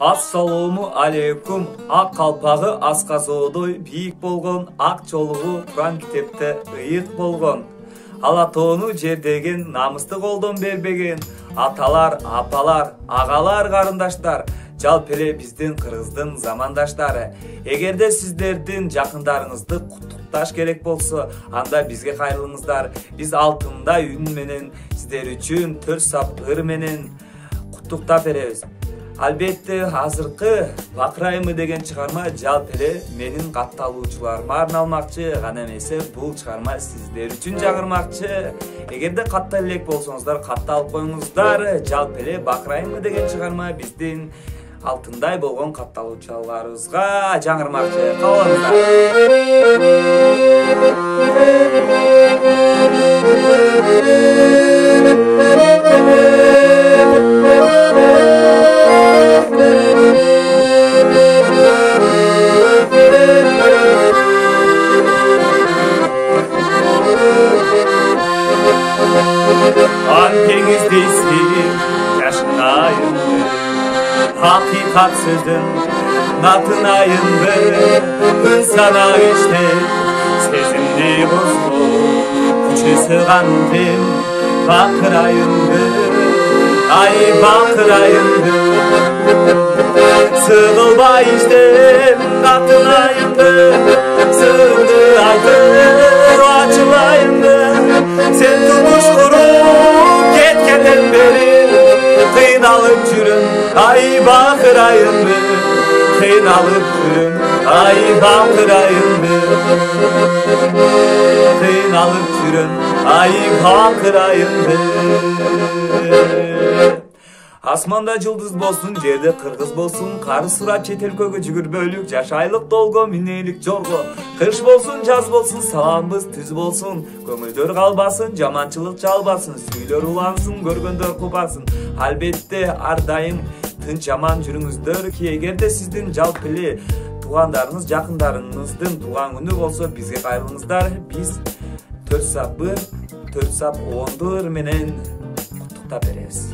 Ассаламу алейкум. Ак калпагы асказоодой бийик болгон, ак чолугу Куран китепте ыйык болгон. Алатоону жердеген, намысты колдон бербеген аталар, апалар, агалар, карындаштар, жалпы эле биздин кыргыздын замандаштары. Эгерде сиздердин жакындарыңызды куттукташ керек болсо, анда бизге кайрылыңыздар. Биз алтындай үн менен сиздер үчүн 4 сап ыр менен куттуктап беребиз. Албетте азыркы Бакырайымы деген чыгарма жалпы эле менин катталуучуларыма арналмакчы, гана эмесе бул чыгарма сиздер үчүн жагырмакчы. Эгерде каттай элек болсоңуздар, катталып коюңуздар. Жалпы эле Бакырайымы деген чыгарма биздин алтындай болгон катталуучуларыбызга жаңырмакчы. Теңиздейсиң жашынайынды, хакыйкат сөздүн натынайынды, күн сана иштеп сезимди бозуп күчү сыгандым. Бакырайымды, ай бакырайымды, сыгылбай иштеп натынайынды, сырымды айтып ачылайынды. Сен турмуш куруп кеткенден бери кыйналып жүрүм, ай бакырайымды, кыйналып жүрүм, ай бакырайымды, кыйналып жүрүм, ай бакырайымды. Асманда жылдыз болсун, жерде кыргыз болсун, кары сурап чет өлкөгө жүгүрбөлүк, жашайлык долго минелик жорго. Кыш болсун, жаз болсун, саламыбыз түз болсун, көңүлдөр калбасын, жаманчылык жалбасын, сүйлөр улансын, көргөндөр кубасын. Албетте ар дайым тынч жаман жүрүңүздөр ки, эгерде сиздин жалпы эле туугандарыңыз, жакындарыңыздын туулган күнү болсо, бизге кайрылыңыздар. Биз 4 сап ыр, 4 сап оонду ыр менен куттуктап беребиз.